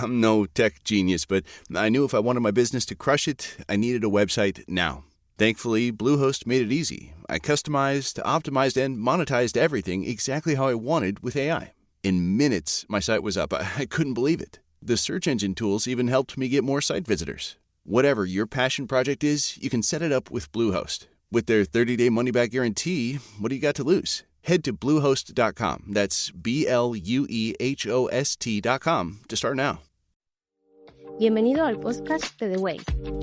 I'm no tech genius, but I knew if I wanted my business to crush it, I needed a website now. Thankfully, Bluehost made it easy. I customized, optimized, and monetized everything exactly how I wanted with AI. In minutes, my site was up. I couldn't believe it. The search engine tools even helped me get more site visitors. Whatever your passion project is, you can set it up with Bluehost. With their 30-day money-back guarantee, what do you got to lose? Head to Bluehost.com. That's BLUEHOST.com to start now. Bienvenido al podcast de The Way.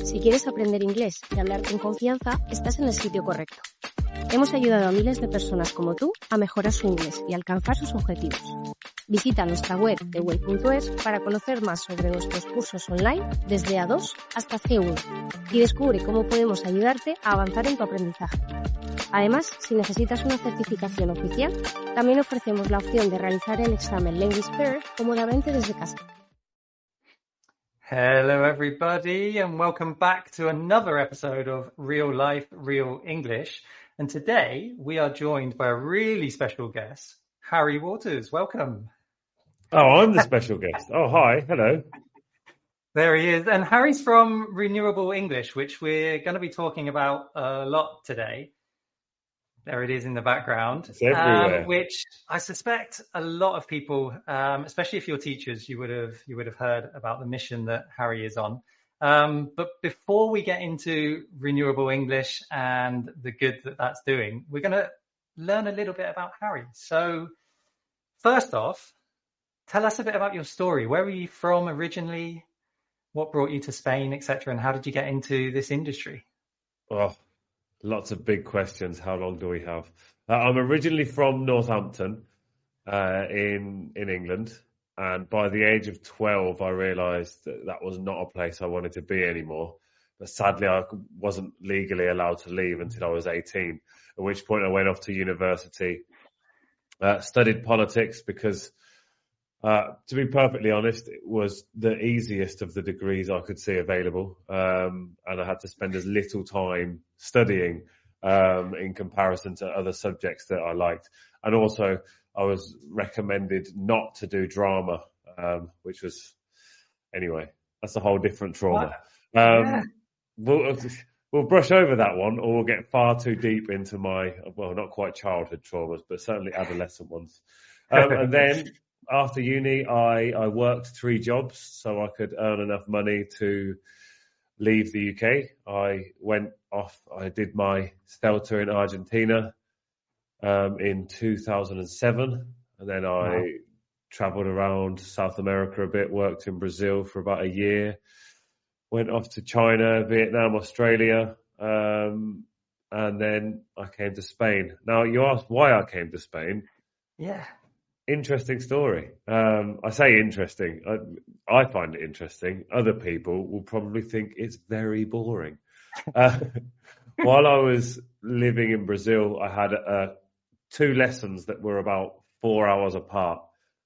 Si quieres aprender inglés y hablar con confianza, estás en el sitio correcto. Hemos ayudado a miles de personas como tú a mejorar su inglés y alcanzar sus objetivos. Visita nuestra web theway.es para conocer más sobre nuestros cursos online desde A2 hasta C1 y descubre cómo podemos ayudarte a avanzar en tu aprendizaje. Además, si necesitas una certificación oficial, también ofrecemos la opción de realizar el examen Language Pair cómodamente desde casa. Hello everybody and welcome back to another episode of Real Life, Real English. And today we are joined by a really special guest, Harry Waters. Welcome. Oh, I'm the special guest. Oh, hi. Hello. There he is. And Harry's from Renewable English, which we're going to be talking about a lot today. There it is in the background. It's everywhere. Which I suspect a lot of people, especially if you're teachers, you would have heard about the mission that Harry is on. But before we get into Renewable English and the good that that's doing, we're going to learn a little bit about Harry. So first off, tell us a bit about your story. Where were you from originally? What brought you to Spain, etc., and how did you get into this industry? Oh, lots of big questions. How long do we have? I'm originally from Northampton in England. And by the age of 12, I realised that was not a place I wanted to be anymore. But sadly, I wasn't legally allowed to leave until I was 18, at which point I went off to university, studied politics because, to be perfectly honest, it was the easiest of the degrees I could see available. And I had to spend as little time studying in comparison to other subjects that I liked. And also, I was recommended not to do drama, which was, anyway, that's a whole different trauma. We'll brush over that one, or we'll get far too deep into my, well, not quite childhood traumas, but certainly adolescent ones. And then after uni, I worked 3 jobs so I could earn enough money to leave the UK. I went off, I did my Stelter in Argentina in 2007, and then I travelled around South America a bit, worked in Brazil for about a year, went off to China, Vietnam, Australia, and then I came to Spain. Now, you asked why I came to Spain. Yeah. Interesting story. I say interesting. I find it interesting. Other people will probably think it's very boring. While I was living in Brazil, I had 2 lessons that were about 4 hours apart.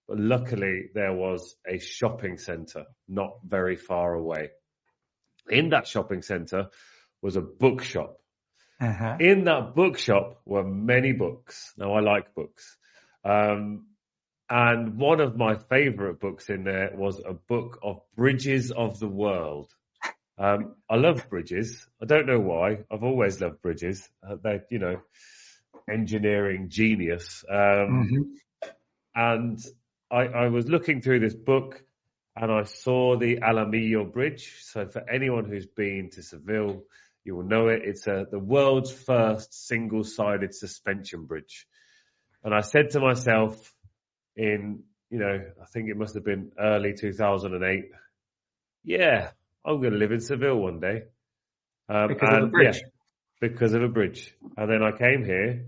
But luckily, there was a shopping centre not very far away. In that shopping centre was a bookshop. Uh-huh. In that bookshop were many books. Now, I like books. And one of my favourite books in there was a book of Bridges of the World. I love bridges. I don't know why. I've always loved bridges. They're, engineering genius. And I was looking through this book and I saw the Alamillo Bridge. So for anyone who's been to Seville, you will know it. It's the world's first single-sided suspension bridge. And I said to myself in, I think it must have been early 2008, yeah, I'm going to live in Seville one day. Because of a bridge? Yeah, because of a bridge. And then I came here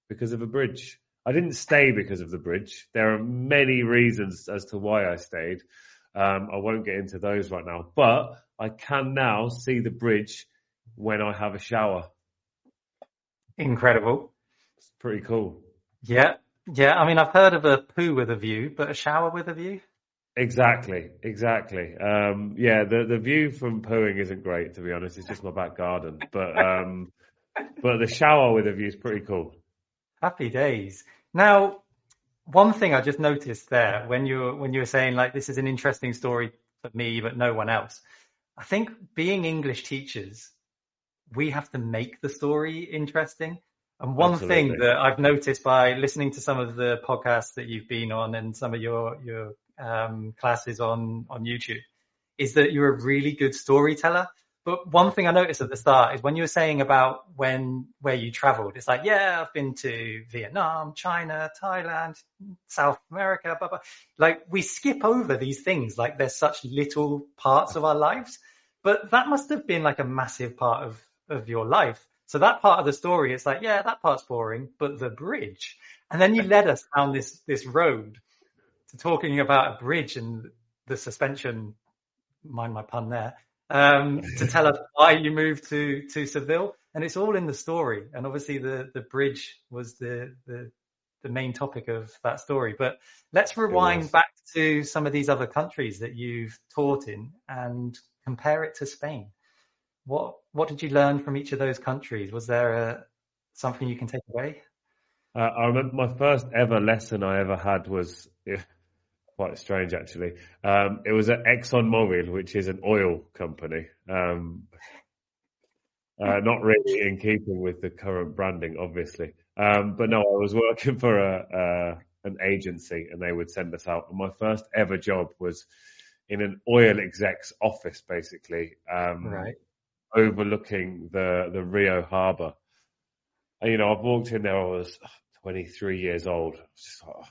because of a bridge. I didn't stay because of the bridge. There are many reasons as to why I stayed. I won't get into those right now. But I can now see the bridge when I have a shower. Incredible. It's pretty cool. Yeah. Yeah. I mean, I've heard of a poo with a view, but a shower with a view? Exactly. The view from pooing isn't great, to be honest. It's just my back garden. But the shower with a view is pretty cool. Happy days. Now, one thing I just noticed there when you were saying like this is an interesting story for me, but no one else. I think being English teachers, we have to make the story interesting. And one thing Absolutely. that I've noticed by listening to some of the podcasts that you've been on and some of your classes on YouTube is that you're a really good storyteller. But one thing I noticed at the start is when you were saying about where you traveled, it's like, yeah, I've been to Vietnam, China, Thailand, South America, blah, blah. Like we skip over these things like they're such little parts of our lives. But that must have been like a massive part of your life. So that part of the story, it's like, yeah, that part's boring, but the bridge. And then you led us down this road to talking about a bridge and the suspension, mind my pun there, to tell us why you moved to Seville. And it's all in the story. And obviously the bridge was the main topic of that story. But let's rewind back to some of these other countries that you've taught in and compare it to Spain. What did you learn from each of those countries? Was there something you can take away? I remember my first ever lesson I ever had was quite strange, actually. It was at ExxonMobil, which is an oil company. Not really in keeping with the current branding, obviously. But no, I was working for an agency, and they would send us out. And my first ever job was in an oil exec's office, basically, Right. overlooking the Rio Harbour. And, I've walked in there, I was 23 years old. Just like,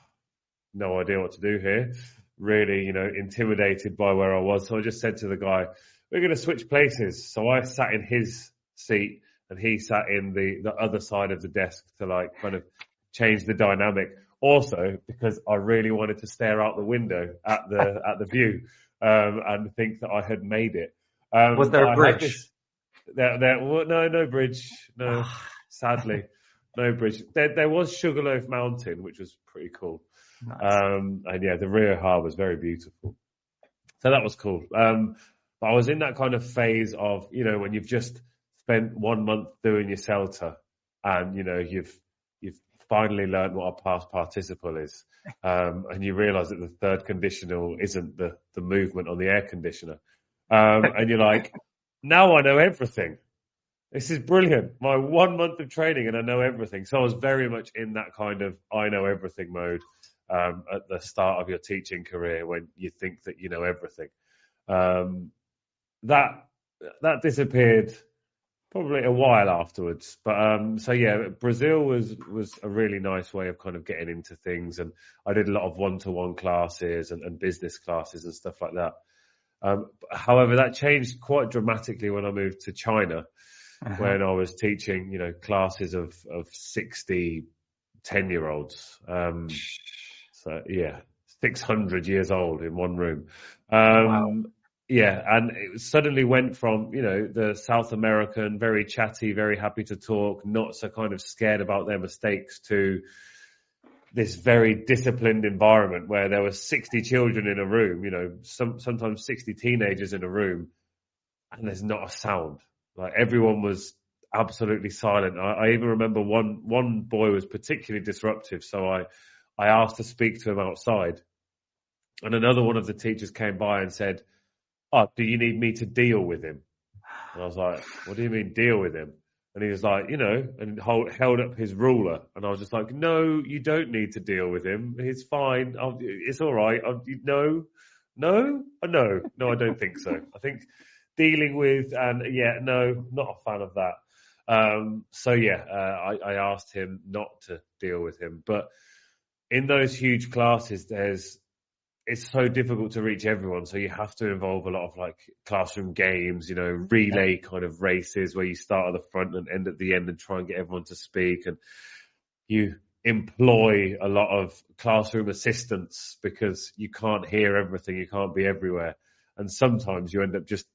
no idea what to do here. Really, intimidated by where I was. So I just said to the guy, we're going to switch places. So I sat in his seat and he sat in the other side of the desk to like kind of change the dynamic. Also, because I really wanted to stare out the window at the view and think that I had made it. Was there a bridge? No bridge. No, sadly, no bridge. There was Sugarloaf Mountain, which was pretty cool. Nice. And yeah, the Rio Harbour is very beautiful. So that was cool. But I was in that kind of phase of, when you've just spent 1 month doing your CELTA and, you've finally learned what a past participle is. And you realise that the third conditional isn't the movement on the air conditioner. And you're like, now I know everything. This is brilliant. My 1 month of training and I know everything. So I was very much in that kind of I know everything mode at the start of your teaching career when you think that you know everything. That disappeared probably a while afterwards. But so yeah, Brazil was a really nice way of kind of getting into things. And I did a lot of one-to-one classes and business classes and stuff like that. However, that changed quite dramatically when I moved to China, when I was teaching, classes of 60 10-year-olds. So yeah, 600 years old in one room. Wow. Yeah, and it suddenly went from, the South American, very chatty, very happy to talk, not so kind of scared about their mistakes, to this very disciplined environment where there were 60 children in a room, sometimes 60 teenagers in a room, and there's not a sound. Like everyone was absolutely silent. I even remember one boy was particularly disruptive, so I asked to speak to him outside, and another one of the teachers came by and said, "Oh, do you need me to deal with him?" And I was like, "What do you mean deal with him?" And he was like, and held up his ruler. And I was just like, "No, you don't need to deal with him. He's fine. It's all right." No, I don't think so. I think dealing with, and yeah, no, not a fan of that. So yeah, I asked him not to deal with him. But in those huge classes, it's so difficult to reach everyone. So you have to involve a lot of like classroom games, relay kind of races where you start at the front and end at the end and try and get everyone to speak. And you employ a lot of classroom assistants because you can't hear everything. You can't be everywhere. And sometimes you end up just,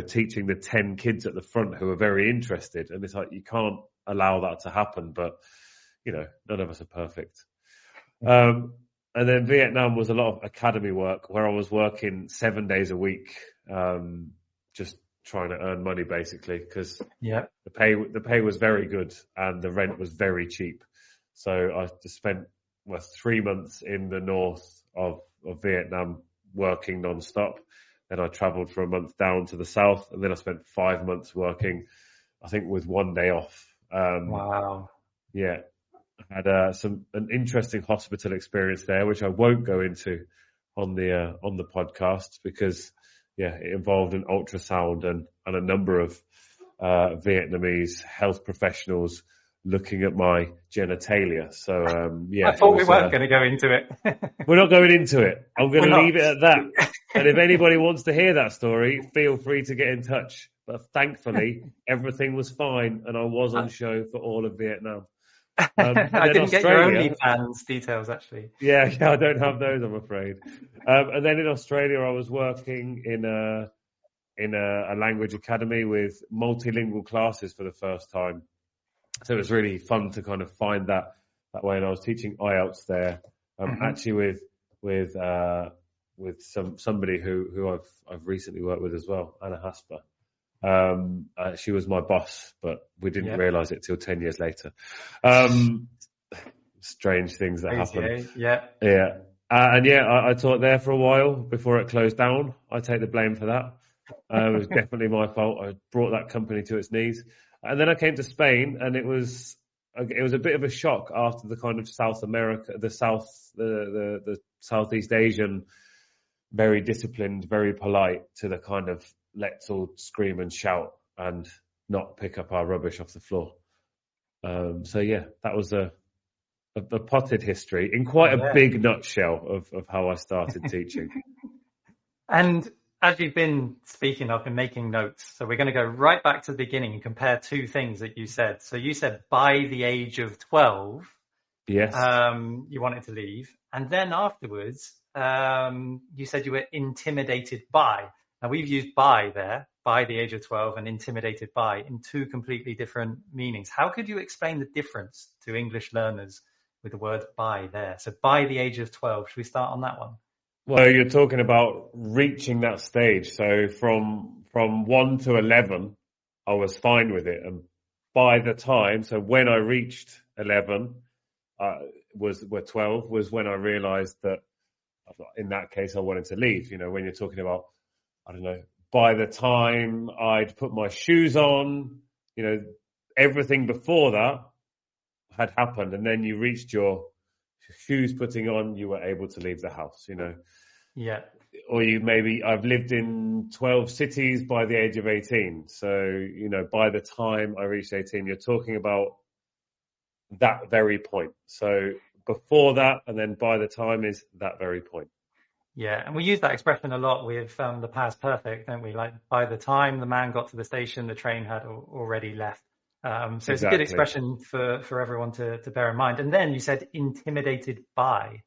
teaching the 10 kids at the front who are very interested. And it's like, you can't allow that to happen. But, none of us are perfect. And then Vietnam was a lot of academy work where I was working 7 days a week, just trying to earn money basically, because the pay was very good and the rent was very cheap. So I just spent 3 months in the north of Vietnam working non-stop. Then I travelled for a month down to the south, and then I spent 5 months working, I think with 1 day off. Wow. Yeah, I had an interesting hospital experience there, which I won't go into on the podcast because it involved an ultrasound and a number of Vietnamese health professionals looking at my genitalia. So I thought we weren't going to go into it. We're not going into it. I'm going to leave it at that. Okay. And if anybody wants to hear that story, feel free to get in touch. But thankfully, everything was fine, and I was on show for all of Vietnam. I didn't get your OnlyFans details, actually. Yeah, I don't have those, I'm afraid. And then in Australia, I was working in a language academy with multilingual classes for the first time. So it was really fun to kind of find that way. And I was teaching IELTS there, actually with somebody who I've recently worked with as well, Anna Hasper. She was my boss, but we didn't realise it till 10 years later. Strange things that happen. Yeah. I taught there for a while before it closed down. I take the blame for that. It was definitely my fault. I brought that company to its knees. And then I came to Spain, and it was a bit of a shock after the kind of South America, the Southeast Asian, very disciplined, very polite, to the kind of let's all scream and shout and not pick up our rubbish off the floor. That was a potted history in quite a big nutshell of how I started teaching. And as you've been speaking, I've been making notes. So we're going to go right back to the beginning and compare two things that you said. So you said by the age of 12, yes, you wanted to leave. And then afterwards, you said you were intimidated by. Now we've used by there, by the age of 12, and intimidated by in two completely different meanings. How could you explain the difference to English learners with the word by there? So by the age of 12, should we start on that one? Well, you're talking about reaching that stage. So from 1 to 11, I was fine with it. And by the time, so when I reached 11, 12 was when I realized that in that case, I wanted to leave. You know, when you're talking about, I don't know, by the time I'd put my shoes on, you know, everything before that had happened. And then you reached your shoes putting on, you were able to leave the house, you know. Yeah. Or I've lived in 12 cities by the age of 18. So, you know, by the time I reached 18, you're talking about that very point. So before that, and then by the time is that very point. Yeah, and we use that expression a lot with the past perfect, don't we? Like by the time the man got to the station, the train had already left. So it's a good expression for everyone to bear in mind. And then you said intimidated by.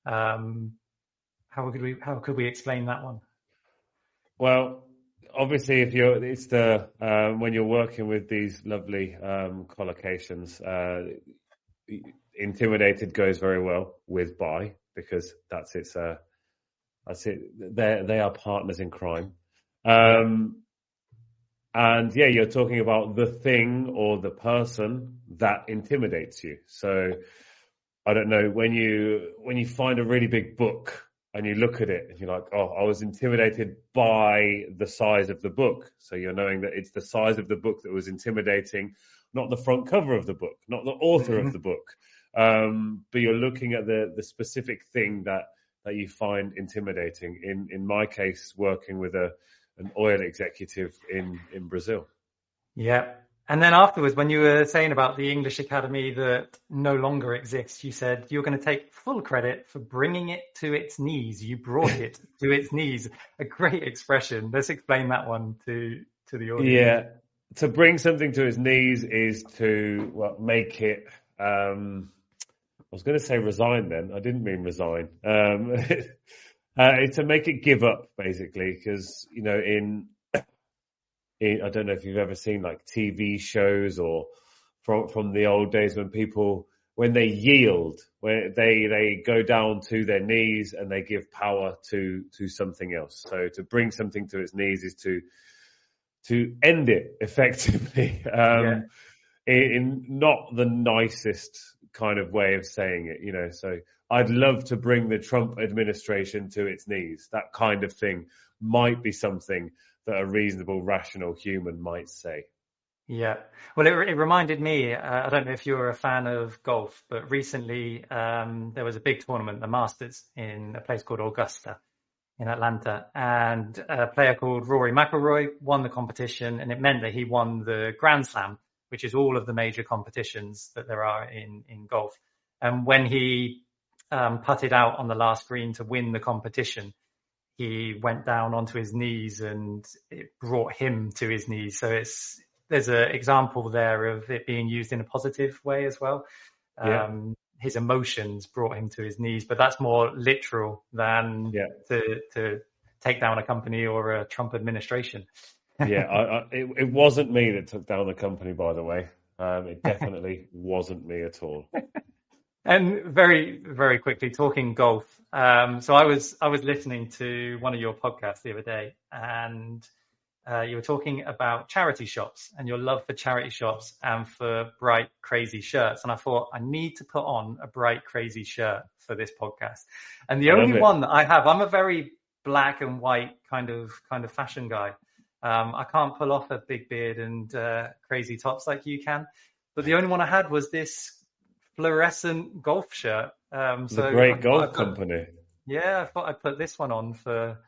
How could we explain that one? Well, obviously, when you're working with these lovely collocations, intimidated goes very well with by, because that's it. They are partners in crime. And you're talking about the thing or the person that intimidates you. So I don't know, when you find a really big book and you look at it and you're like, oh, I was intimidated by the size of the book. So you're knowing that it's the size of the book that was intimidating, not the front cover of the book, not the author of the book. But you're looking at the specific thing that you find intimidating. In my case, working with an oil executive in Brazil. Yeah. And then afterwards, when you were saying about the English Academy that no longer exists, you said you're going to take full credit for bringing it to its knees. You brought it to its knees. A great expression. Let's explain that one to the audience. Yeah. To bring something to its knees is to make it... I was going to say resign then. I didn't mean resign. It's to make it give up, basically, because, you know, I don't know if you've ever seen like TV shows or from the old days when they yield, where they go down to their knees and they give power to something else. So to bring something to its knees is to end it effectively, in not the nicest kind of way of saying it, you know. So I'd love to bring the Trump administration to its knees, that kind of thing, might be something that a reasonable, rational human might say. Yeah. Well, it reminded me, I don't know if you're a fan of golf, but recently there was a big tournament, the Masters, in a place called Augusta in Atlanta, and a player called Rory McIlroy won the competition, and it meant that he won the Grand Slam, which is all of the major competitions that there are in golf. And when he putted out on the last green to win the competition, he went down onto his knees, and it brought him to his knees. So there's an example there of it being used in a positive way as well. Yeah. His emotions brought him to his knees, but that's more literal than to take down a company or a Trump administration. Yeah, it wasn't me that took down the company, by the way. It definitely wasn't me at all. And very, very quickly, talking golf. So I was listening to one of your podcasts the other day, and you were talking about charity shops and your love for charity shops and for bright, crazy shirts. And I thought, I need to put on a bright, crazy shirt for this podcast. And the only one that I have, I'm a very black and white kind of fashion guy. I can't pull off a big beard and crazy tops like you can. But the only one I had was this fluorescent golf shirt. The Great Golf Company. Yeah, I thought I'd put this one on for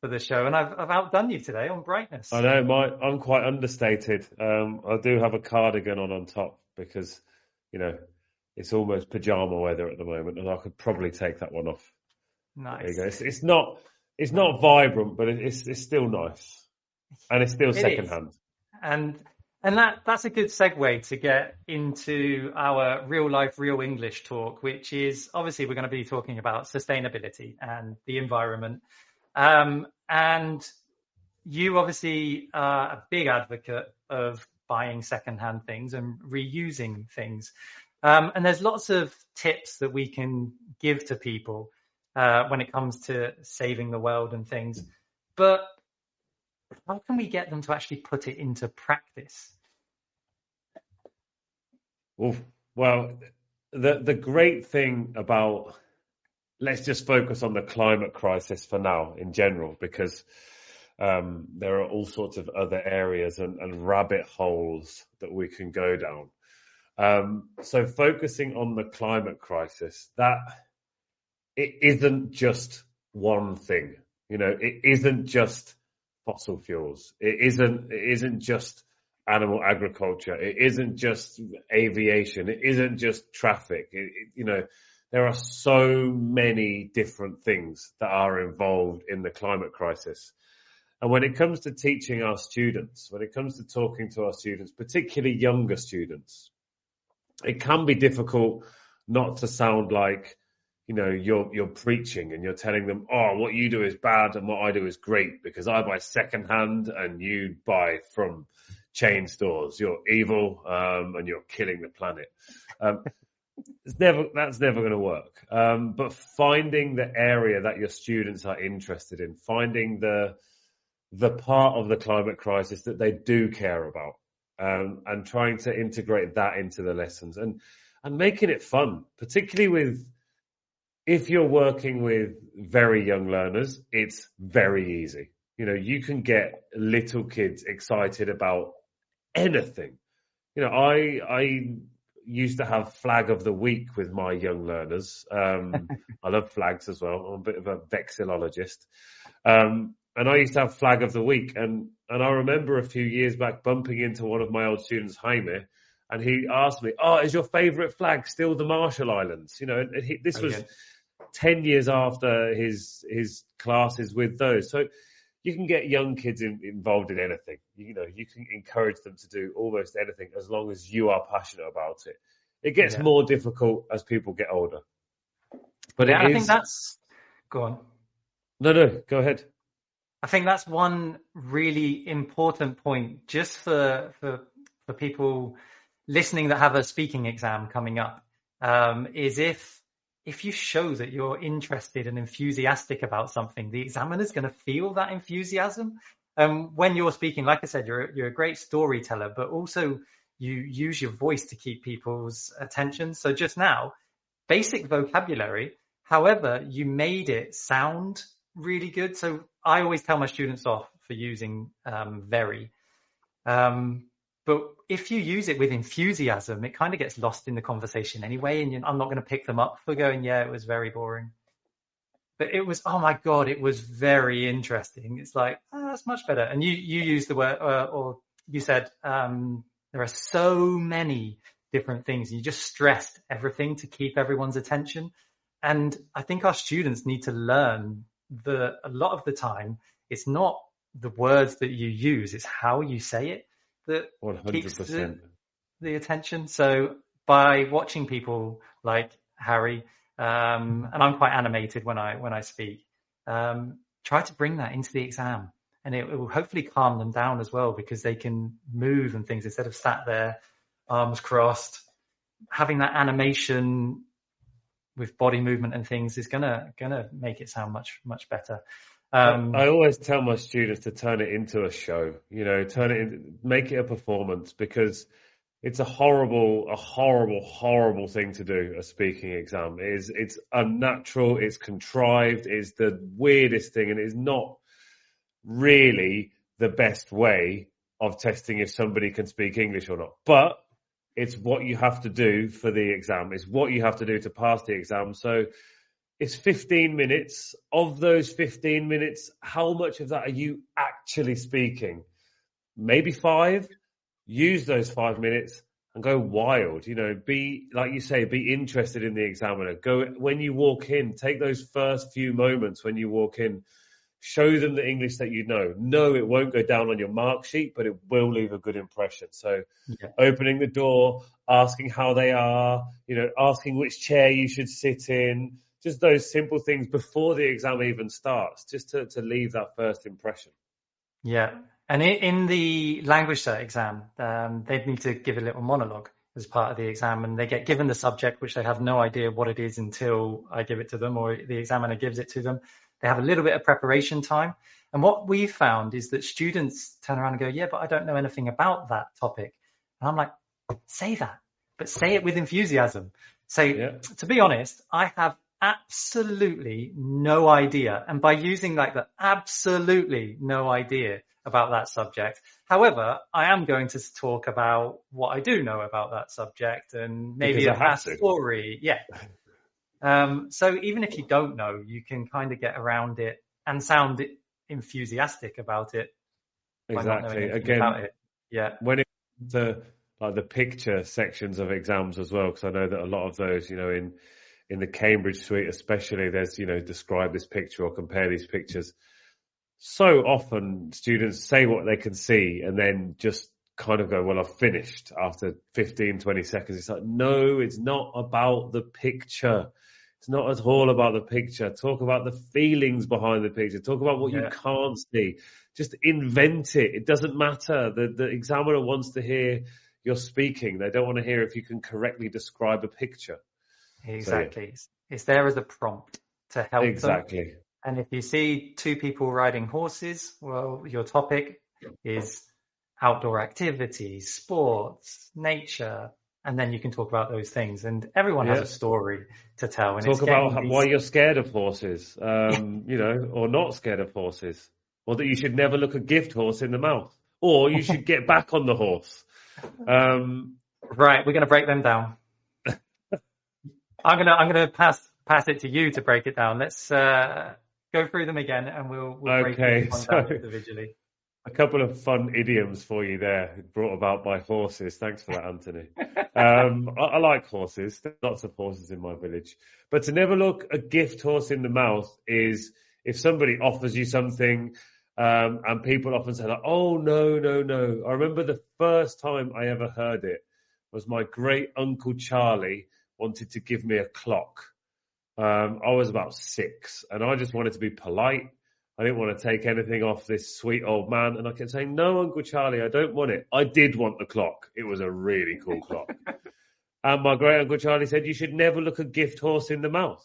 the show, and I've outdone you today on brightness. I know, I'm quite understated. I do have a cardigan on top because, it's almost pajama weather at the moment, and I could probably take that one off. Nice. There you go. It's not vibrant, but it's still nice, and it's still secondhand. And that's a good segue to get into our real life, real English talk, which is obviously we're going to be talking about sustainability and the environment. And you obviously are a big advocate of buying secondhand things and reusing things. And there's lots of tips that we can give to people when it comes to saving the world and things. But how can we get them to actually put it into practice? Well, the great thing about, let's just focus on the climate crisis for now in general, because there are all sorts of other areas and rabbit holes that we can go down. So focusing on the climate crisis, that it isn't just one thing. It isn't just fossil fuels. It isn't just animal agriculture. It isn't just aviation. It isn't just traffic. There are so many different things that are involved in the climate crisis. And when it comes to teaching our students, when it comes to talking to our students, particularly younger students, it can be difficult not to sound like, you're preaching and you're telling them, oh, what you do is bad and what I do is great because I buy secondhand and you buy from chain stores. You're evil and you're killing the planet. That's never going to work. But finding the area that your students are interested in, finding the part of the climate crisis that they do care about, and trying to integrate that into the lessons and making it fun, particularly if you're working with very young learners, it's very easy. You can get little kids excited about anything. I used to have flag of the week with my young learners. I love flags as well. I'm a bit of a vexillologist. And I used to have flag of the week. And I remember a few years back bumping into one of my old students, Jaime, and he asked me, oh, is your favorite flag still the Marshall Islands? This was 10 years after his classes with those. So you can get young kids involved in anything. You can encourage them to do almost anything as long as you are passionate about it. It gets more difficult as people get older. But I think that's... Go on. No, go ahead. I think that's one really important point just for people listening that have a speaking exam coming up, is if you show that you're interested and enthusiastic about something, the examiner's going to feel that enthusiasm. When you're speaking, like I said, you're a great storyteller, but also you use your voice to keep people's attention. So just now, basic vocabulary, however, you made it sound really good. So I always tell my students off for using very. But if you use it with enthusiasm, it kind of gets lost in the conversation anyway. And I'm not going to pick them up for going, yeah, it was very boring. But it was, oh my God, it was very interesting. It's like, oh, that's much better. And you used the word, or you said, there are so many different things. You just stressed everything to keep everyone's attention. And I think our students need to learn that a lot of the time, it's not the words that you use, it's how you say it that 100%. keeps the attention. So by watching people like Harry, and I'm quite animated when I speak, try to bring that into the exam, and it will hopefully calm them down as well, because they can move and things instead of sat there, arms crossed. Having that animation with body movement and things is gonna make it sound much better. I always tell my students to turn it into a show, make it a performance, because it's a horrible thing to do, a speaking exam. It's unnatural, it's contrived, it's the weirdest thing, and it's not really the best way of testing if somebody can speak English or not. But it's what you have to do for the exam. It's what you have to do to pass the exam. So it's 15 minutes. Of those 15 minutes, how much of that are you actually speaking? Maybe 5. Use those 5 minutes and go wild. Be, like you say, be interested in the examiner. Go when you walk in, take those first few moments when you walk in. Show them the English that you know. No, it won't go down on your mark sheet, but it will leave a good impression. So Opening the door, asking how they are, asking which chair you should sit in, just those simple things before the exam even starts, just to leave that first impression. Yeah. And in the language cert exam, they need to give a little monologue as part of the exam, and they get given the subject, which they have no idea what it is until I give it to them or the examiner gives it to them. They have a little bit of preparation time. And what we've found is that students turn around and go, yeah, but I don't know anything about that topic. And I'm like, say that, but say it with enthusiasm. To be honest, I have absolutely no idea. And by using like the absolutely no idea about that subject. However, I am going to talk about what I do know about that subject and maybe a past story. Yeah. So even if you don't know, you can kind of get around it and sound enthusiastic about it. Exactly. Again, about it. Yeah. When it comes to like the picture sections of exams as well, because I know that a lot of those, in the Cambridge suite especially, there's, describe this picture or compare these pictures. So often students say what they can see and then just kind of go, well, I've finished after 15, 20 seconds. It's like, no, it's not about the picture. It's not at all about the picture. Talk about the feelings behind the picture. Talk about what you can't see. Just invent it. It doesn't matter. The examiner wants to hear you're speaking. They don't want to hear if you can correctly describe a picture. Exactly. So, it's there as a prompt to help them. And if you see 2 people riding horses, well, your topic is outdoor activities, sports, nature, and then you can talk about those things. And everyone has a story to tell. And talk about why you're scared of horses, or not scared of horses, or that you should never look a gift horse in the mouth, or you should get back on the horse. Right, we're going to break them down. I'm going to pass it to you to break it down. Let's go through them again, and we'll break them down individually. A couple of fun idioms for you there, brought about by horses. Thanks for that, Anthony. I like horses. There's lots of horses in my village. But to never look a gift horse in the mouth is if somebody offers you something, and people often say, like, oh, no. I remember the first time I ever heard it was my great uncle Charlie wanted to give me a clock. I was about 6 and I just wanted to be polite. I didn't want to take anything off this sweet old man. And I kept saying, no, Uncle Charlie, I don't want it. I did want the clock. It was a really cool clock. And my great Uncle Charlie said, you should never look a gift horse in the mouth.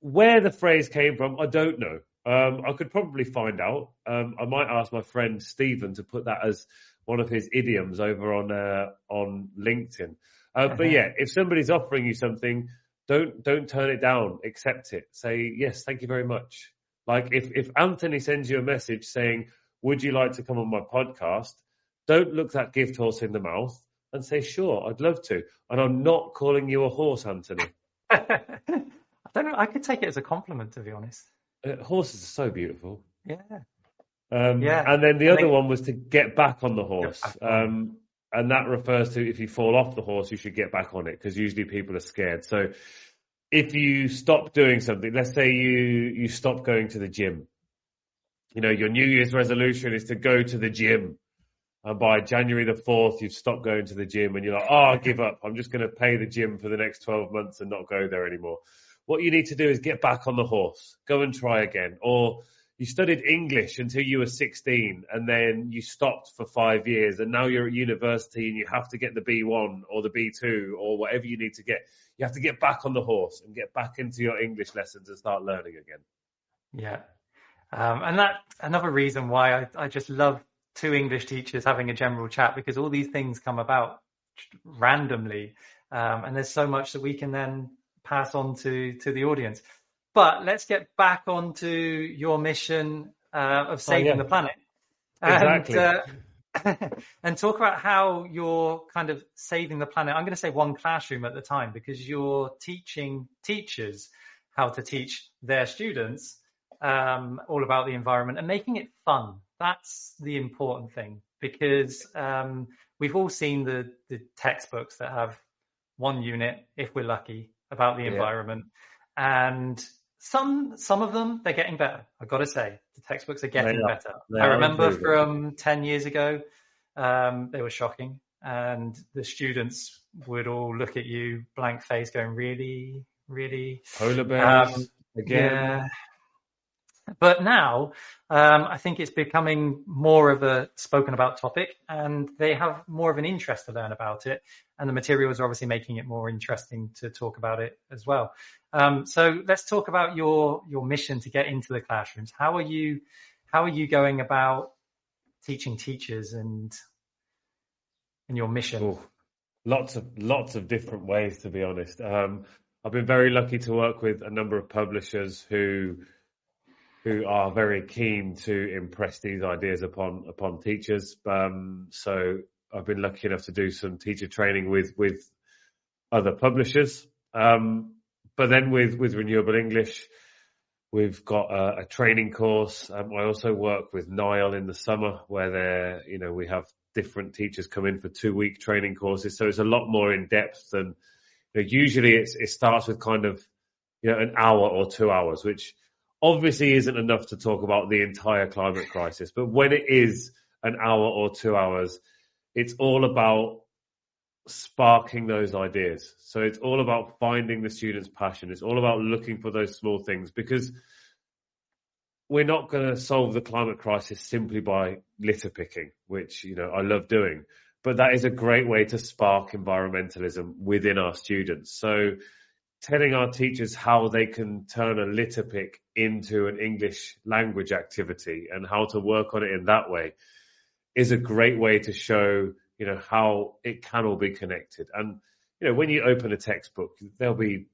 Where the phrase came from, I don't know. I could probably find out. I might ask my friend Stephen to put that as one of his idioms over on LinkedIn. But yeah, if somebody's offering you something, don't turn it down. Accept it. Say, yes, thank you very much. Like if Anthony sends you a message saying, would you like to come on my podcast? Don't look that gift horse in the mouth and say, sure, I'd love to. And I'm not calling you a horse, Anthony. I don't know. I could take it as a compliment, to be honest. Horses are so beautiful. Yeah. Yeah. And then the other one was to get back on the horse. And that refers to if you fall off the horse, you should get back on it, because usually people are scared. So if you stop doing something, let's say you stop going to the gym. You know, your New Year's resolution is to go to the gym. And by January the 4th, you've stopped going to the gym and you're like, I'll give up. I'm just going to pay the gym for the next 12 months and not go there anymore. What you need to do is get back on the horse, go and try again. Or you studied English until you were 16 and then you stopped for 5 years and now you're at university and you have to get the B1 or the B2 or whatever you need to get. You have to get back on the horse and get back into your English lessons and start learning again. Yeah. And that's another reason why I just love two English teachers having a general chat, because all these things come about randomly. And there's so much that we can then pass on to the audience. But let's get back onto your mission of saving the planet. Exactly. And talk about how you're kind of saving the planet. I'm going to say one classroom at the time, because you're teaching teachers how to teach their students all about the environment and making it fun. That's the important thing, because we've all seen the textbooks that have one unit, if we're lucky, about the environment. And some of them, they're getting better. I've got to say, the textbooks are getting better. I remember from 10 years ago, they were shocking. And the students would all look at you, blank face, going, really, really? Polar bears again. Yeah. But now, I think it's becoming more of a spoken about topic, and they have more of an interest to learn about it. And the materials are obviously making it more interesting to talk about it as well. So let's talk about your mission to get into the classrooms. How are you going about teaching teachers and your mission? Ooh, lots of different ways, to be honest. I've been very lucky to work with a number of publishers who are very keen to impress these ideas upon teachers. So I've been lucky enough to do some teacher training with other publishers. But then with Renewable English, we've got a training course. I also work with Niall in the summer, where we have different teachers come in for 2-week training courses. So it's a lot more in depth than usually. It starts with kind of an hour or 2 hours, which obviously isn't enough to talk about the entire climate crisis. But when it is an hour or 2 hours, it's all about sparking those ideas. So it's all about finding the student's passion. It's all about looking for those small things, because we're not going to solve the climate crisis simply by litter picking, which, I love doing. But that is a great way to spark environmentalism within our students. So telling our teachers how they can turn a litter pick into an English language activity and how to work on it in that way is a great way to show, how it can all be connected. And, when you open a textbook, there'll be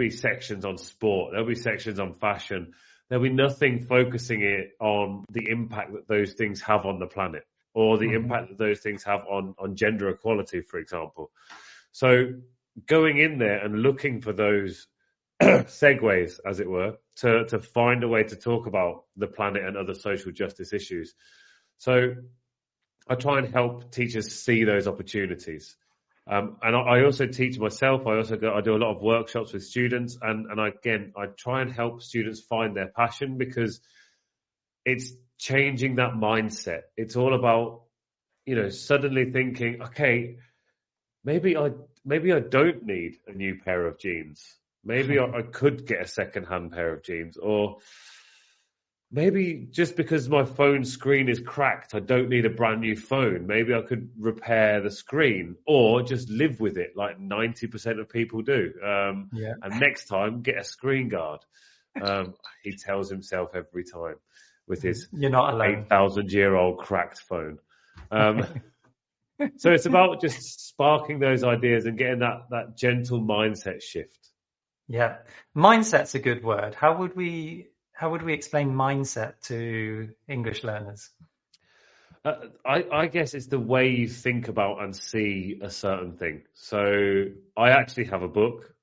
sections on sport, there'll be sections on fashion, there'll be nothing focusing it on the impact that those things have on the planet, or the impact that those things have on gender equality, for example. So going in there and looking for those segues, as it were, to find a way to talk about the planet and other social justice issues. So I try and help teachers see those opportunities. And I also teach myself. I do a lot of workshops with students, and I try and help students find their passion, because it's changing that mindset. It's all about, suddenly thinking, okay, maybe I don't need a new pair of jeans. Maybe I could get a second-hand pair of jeans. Or maybe just because my phone screen is cracked, I don't need a brand new phone. Maybe I could repair the screen, or just live with it like 90% of people do. And next time, get a screen guard. He tells himself every time with his 8,000-year-old cracked phone. So it's about just sparking those ideas and getting that gentle mindset shift. Yeah. Mindset's a good word. How would we would we explain mindset to English learners? I guess it's the way you think about and see a certain thing. So I actually have a book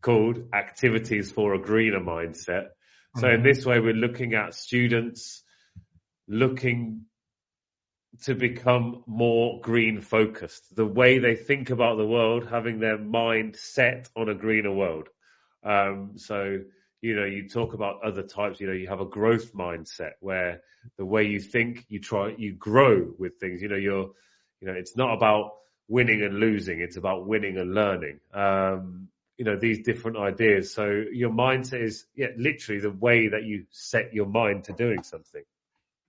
called Activities for a Greener Mindset. So in this way, we're looking at students looking to become more green focused, the way they think about the world, having their mind set on a greener world. So, you talk about other types, you have a growth mindset where the way you think, you grow with things, it's not about winning and losing. It's about winning and learning. These different ideas. So your mindset is literally the way that you set your mind to doing something.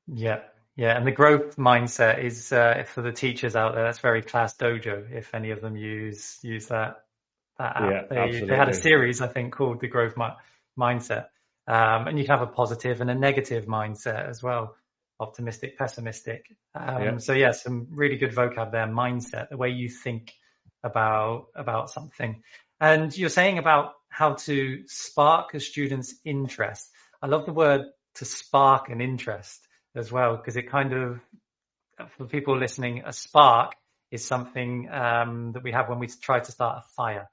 Yeah. Yeah, and the growth mindset is for the teachers out there. That's very Class Dojo. If any of them use that app, Yeah, they had a series I think called the Growth Mindset, and you can have a positive and a negative mindset as well, optimistic, pessimistic. So some really good vocab there. Mindset, the way you think about something, and you're saying about how to spark a student's interest. I love the word to spark an interest as well, because it kind of, for people listening, a spark is something that we have when we try to start a fire.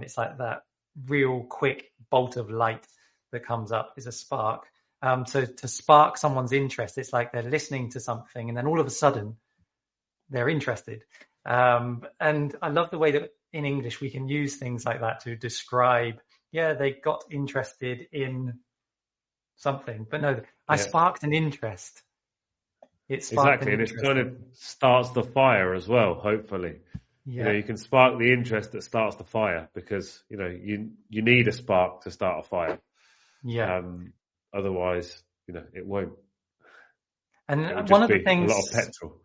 It's like that real quick bolt of light that comes up is a spark. So to spark someone's interest, it's like they're listening to something and then all of a sudden they're interested. And I love the way that in English we can use things like that to describe, they got interested in something, but no, I sparked an interest. It sparked exactly, and it kind of starts the fire as well. Hopefully, you can spark the interest that starts the fire, because you need a spark to start a fire. Otherwise, it won't. And one of the things, a lot of petrol.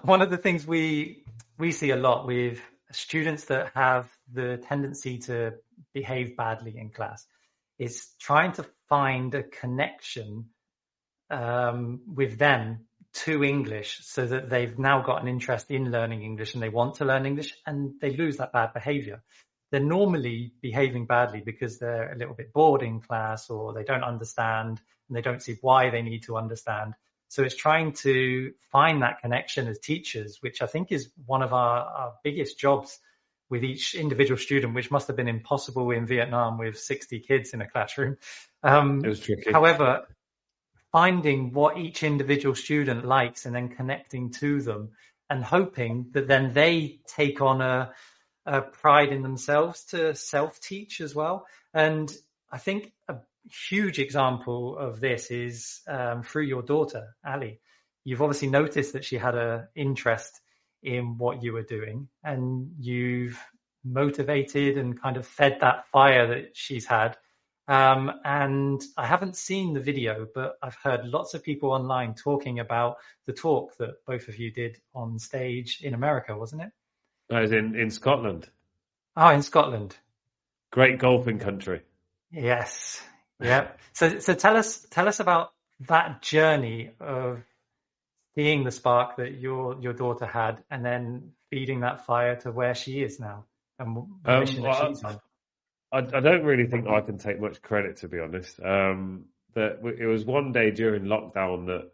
One of the things we see a lot with students that have the tendency to behave badly in class is trying to find a connection with them to English, so that they've now got an interest in learning English and they want to learn English, and they lose that bad behavior. They're normally behaving badly because they're a little bit bored in class, or they don't understand and they don't see why they need to understand. So it's trying to find that connection as teachers, which I think is one of our biggest jobs with each individual student, which must have been impossible in Vietnam with 60 kids in a classroom. It was tricky. However, finding what each individual student likes and then connecting to them and hoping that then they take on a pride in themselves to self-teach as well. And I think a huge example of this is through your daughter, Ali. You've obviously noticed that she had an interest in what you were doing, and you've motivated and kind of fed that fire that she's had. And I haven't seen the video, but I've heard lots of people online talking about the talk that both of you did on stage in America, wasn't it? That was in Scotland. Oh, in Scotland. Great golfing country. Yes. Yeah. So tell us about that journey of seeing the spark that your daughter had, and then feeding that fire to where she is now, and the mission that she's on. I don't really think I can take much credit, to be honest. That it was one day during lockdown that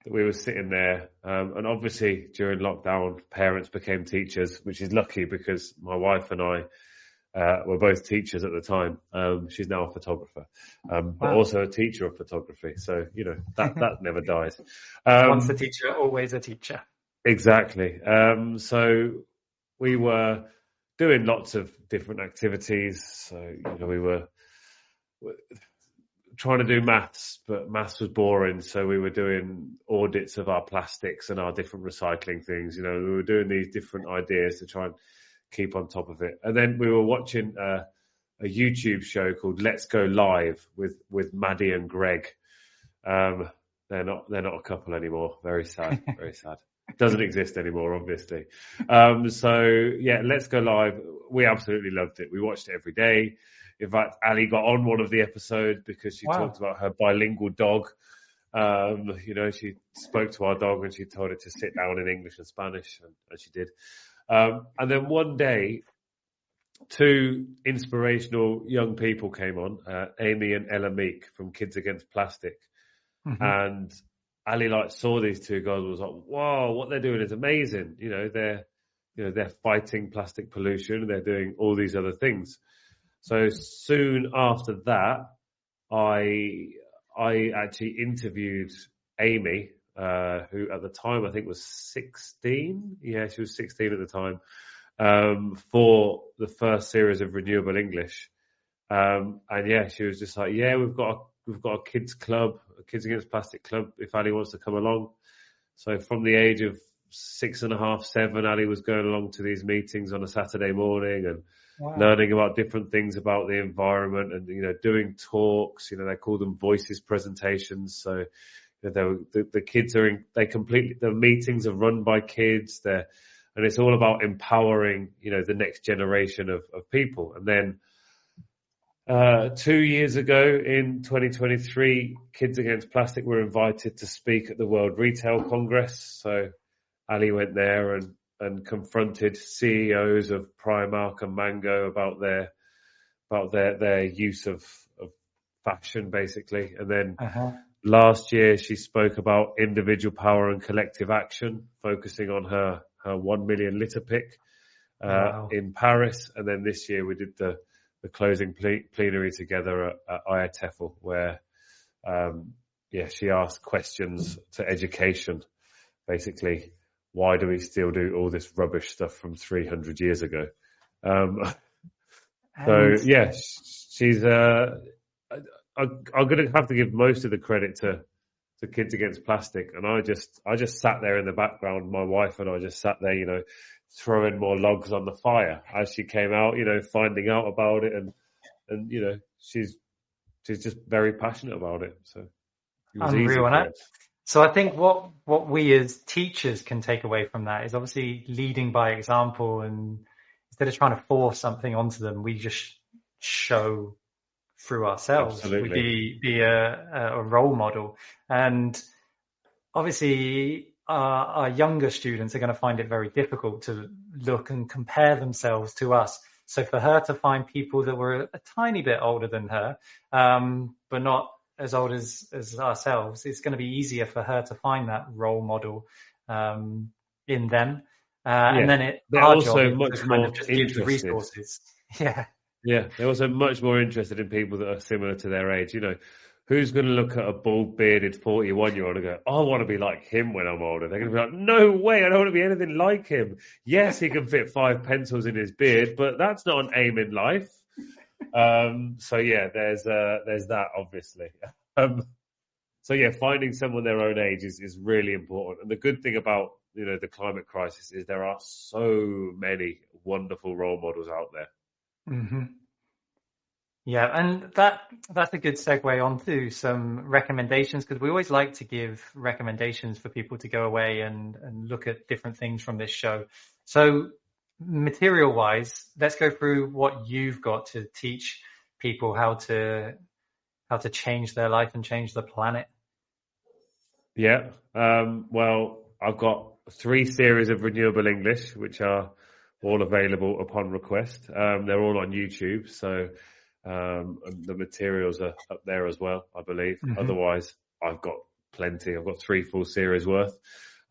we were sitting there, and obviously during lockdown, parents became teachers, which is lucky because my wife and I were both teachers at the time. She's now a photographer, but also a teacher of photography. So that never dies. Once a teacher, always a teacher. Exactly. So we were doing lots of different activities. So, we were trying to do maths, but maths was boring. So we were doing audits of our plastics and our different recycling things. We were doing these different ideas to try and keep on top of it. And then we were watching a YouTube show called Let's Go Live with Maddie and Greg. They're not a couple anymore. Very sad. Very sad. Doesn't exist anymore, obviously. Let's Go Live. We absolutely loved it. We watched it every day. In fact, Ali got on one of the episodes because she talked about her bilingual dog. She spoke to our dog and she told it to sit down in English and Spanish, and she did. And then one day two inspirational young people came on, Amy and Ella Meek from Kids Against Plastic. And Ali saw these two guys and was like, "Wow, what they're doing is amazing. They're fighting plastic pollution. They're doing all these other things." So soon after that, I actually interviewed Amy, who at the time I think was 16. Yeah, she was 16 at the time, for the first series of Renewable English. And yeah, she was just like, "Yeah, we've got a kids club, a Kids Against Plastic club, if Ali wants to come along." So from the age of 6.5, 7, Ali was going along to these meetings on a Saturday morning and learning about different things about the environment and, doing talks. They call them voices presentations. So the kids the meetings are run by kids there, and it's all about empowering, the next generation of people. And then, 2 years ago in 2023, Kids Against Plastic were invited to speak at the World Retail Congress. So Ali went there and confronted CEOs of Primark and Mango about their use of fashion, basically. And then last year she spoke about individual power and collective action, focusing on her 1 million litter pick in Paris. And then this year we did the closing plenary together at IATEFL, where she asked questions to education, basically. Why do we still do all this rubbish stuff from 300 years ago? She's. I'm going to have to give most of the credit to Kids Against Plastic, and I just sat there in the background. My wife and I just sat there, throwing more logs on the fire as she came out, finding out about it, and she's just very passionate about it. So it was unreal. Easy so I think what we as teachers can take away from that is obviously leading by example, and instead of trying to force something onto them, we just show through ourselves. Absolutely. We be a role model, and obviously our younger students are going to find it very difficult to look and compare themselves to us. So for her to find people that were a tiny bit older than her, but not as old as ourselves, it's going to be easier for her to find that role model in them. And then they're also much more just give the resources. Yeah, they're also much more interested in people that are similar to their age. Who's going to look at a bald bearded 41-year-old and go, "I want to be like him when I'm older"? They're going to be like, "No way, I don't want to be anything like him." Yes, he can fit 5 pencils in his beard, but that's not an aim in life. So yeah, there's that, obviously. Finding someone their own age is really important. And the good thing about, the climate crisis is there are so many wonderful role models out there. Mm-hmm. Yeah, and that's a good segue onto some recommendations, because we always like to give recommendations for people to go away and look at different things from this show. So material-wise, let's go through what you've got to teach people how to change their life and change the planet. Yeah, well, I've got 3 series of Renewable English, which are all available upon request. They're all on YouTube, so the materials are up there as well, I believe. Mm-hmm. Otherwise, I've got plenty. I've got 3 full series worth.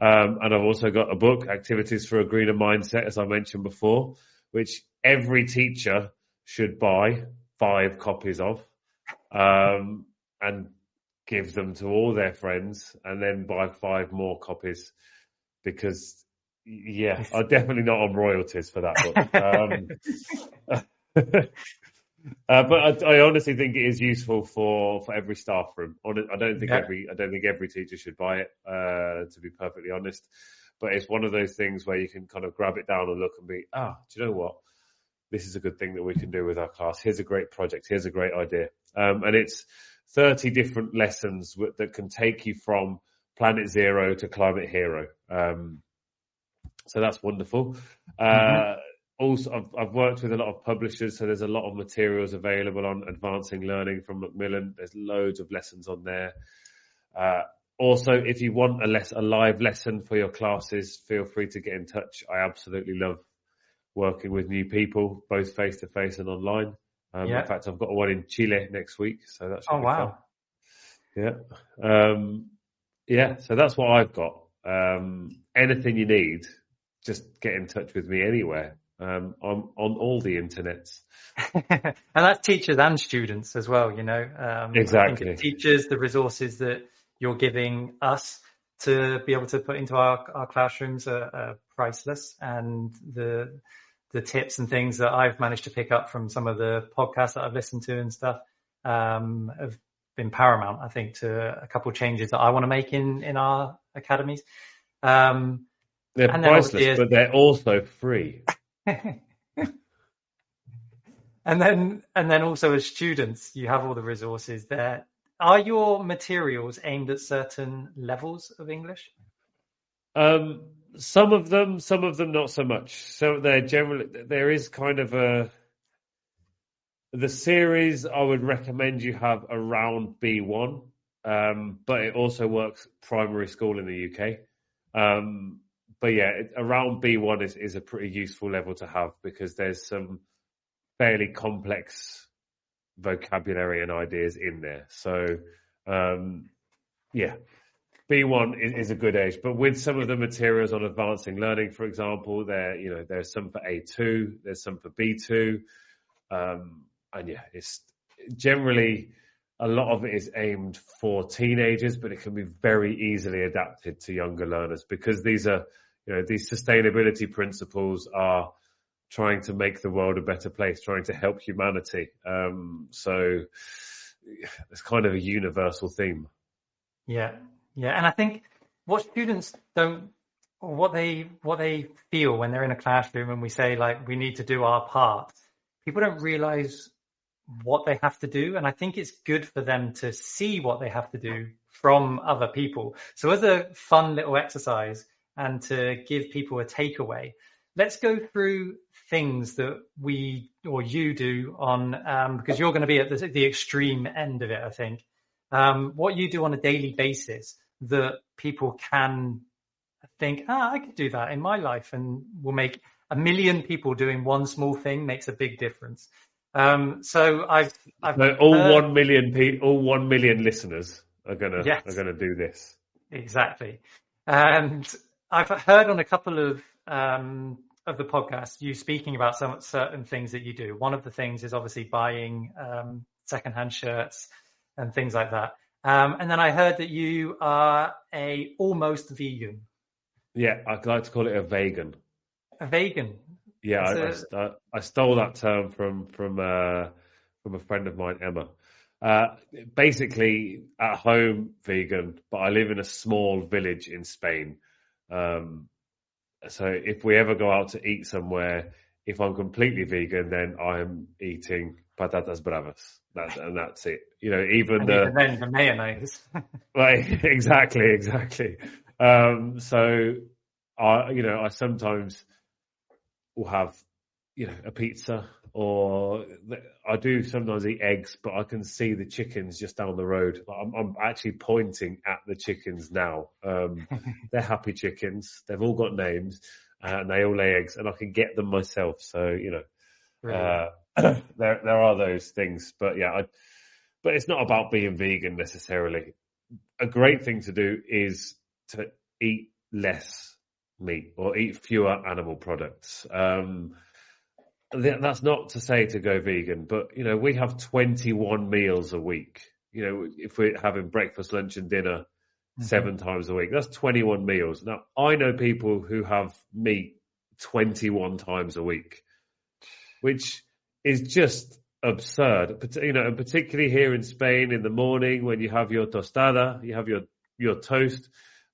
And I've also got a book, Activities for a Greener Mindset, as I mentioned before, which every teacher should buy 5 copies of, and give them to all their friends, and then buy 5 more copies, because I'm definitely not on royalties for that book. But I honestly think it is useful for every staff room. I don't think every teacher should buy it, to be perfectly honest. But it's one of those things where you can kind of grab it down and look and be, do you know what? This is a good thing that we can do with our class. Here's a great project. Here's a great idea. And it's 30 different lessons that can take you from Planet Zero to Climate Hero. So that's wonderful. Also, I've worked with a lot of publishers, so there's a lot of materials available on advancing learning from Macmillan. There's loads of lessons on there. Also, if you want a live lesson for your classes, feel free to get in touch. I absolutely love working with new people, both face to face and online. In fact, I've got one in Chile next week, so that should be fun. Yeah. So that's what I've got. Anything you need, just get in touch with me anywhere. I'm on all the internets. And that's teachers and students as well, Exactly. I think teachers, the resources that you're giving us to be able to put into our classrooms are priceless, and the tips and things that I've managed to pick up from some of the podcasts that I've listened to and stuff have been paramount, I think, to a couple of changes that I want to make in our academies. They're priceless, but they're also free. And then also as students, you have all the resources there. Are your materials aimed at certain levels of English? Some of them not so much. So there is kind of the series I would recommend you have around B1, but it also works primary school in the UK. But yeah, around B1 is a pretty useful level to have, because there's some fairly complex vocabulary and ideas in there. So, yeah, B1 is a good age. But with some of the materials on advancing learning, for example, there's some for A2, there's some for B2. And yeah, it's generally a lot of it is aimed for teenagers, but it can be very easily adapted to younger learners, because these sustainability principles are trying to make the world a better place, trying to help humanity. So it's kind of a universal theme. Yeah. And I think what students what they feel when they're in a classroom and we say, like, we need to do our part, people don't realize what they have to do. And I think it's good for them to see what they have to do from other people. So as a fun little exercise and to give people a takeaway, let's go through things that we or you do on, because you're going to be at the extreme end of it, I think. What you do on a daily basis that people can think, I could do that in my life, and will make 1 million people doing one small thing makes a big difference. So I've all 1 million listeners are gonna do this. Exactly. And I've heard on a couple of the podcasts you speaking about some certain things that you do. One of the things is obviously buying secondhand shirts and things like that. And then I heard that you are a almost vegan. Yeah, I'd like to call it a vegan. A vegan. Yeah, I stole that term from a friend of mine, Emma. Basically, at home vegan, but I live in a small village in Spain. So if we ever go out to eat somewhere, if I'm completely vegan, then I'm eating patatas bravas. That's it. Even then the mayonnaise. Right, exactly. So I sometimes will have, a pizza, or I do sometimes eat eggs, but I can see the chickens just down the road. I'm actually pointing at the chickens now. They're happy chickens. They've all got names, and they all lay eggs, and I can get them myself. So, there are those things, but yeah, but it's not about being vegan necessarily. A great thing to do is to eat less meat or eat fewer animal products. That's not to say to go vegan, but we have 21 meals a week. If we're having breakfast, lunch and dinner 7 times a week, that's 21 meals. Now, I know people who have meat 21 times a week, which is just absurd. And particularly here in Spain in the morning, when you have your tostada, you have your toast,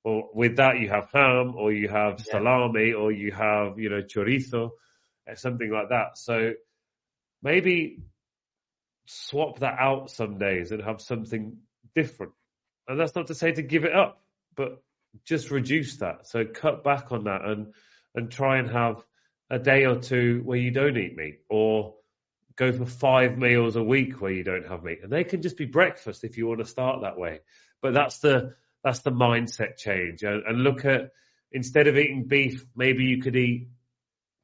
or with that you have ham, or you have salami, or you have chorizo, something like that. So maybe swap that out some days and have something different. And that's not to say to give it up, but just reduce that. So cut back on that and try and have a day or two where you don't eat meat, or go for 5 meals a week where you don't have meat. And they can just be breakfast if you want to start that way. But that's the mindset change. And look at, instead of eating beef, maybe you could eat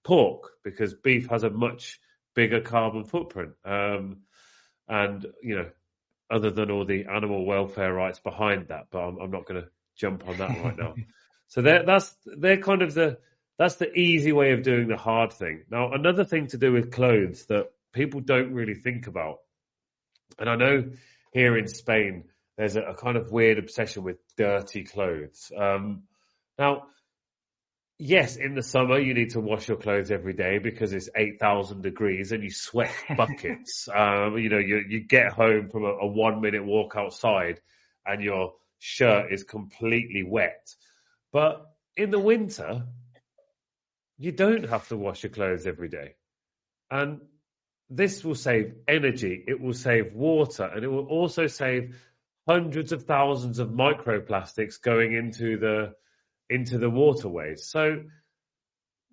pork, because beef has a much bigger carbon footprint. And, you know, other than all the animal welfare rights behind that, but I'm not going to jump on that right now. So that's the easy way of doing the hard thing. Now, another thing to do with clothes that people don't really think about, and I know here in Spain, there's a kind of weird obsession with dirty clothes. Now, yes, in the summer, you need to wash your clothes every day because it's 8,000 degrees and you sweat buckets. You know, you get home from a 1-minute walk outside and your shirt is completely wet. But in the winter, you don't have to wash your clothes every day. And this will save energy, it will save water, and it will also save hundreds of thousands of microplastics going into the waterways. So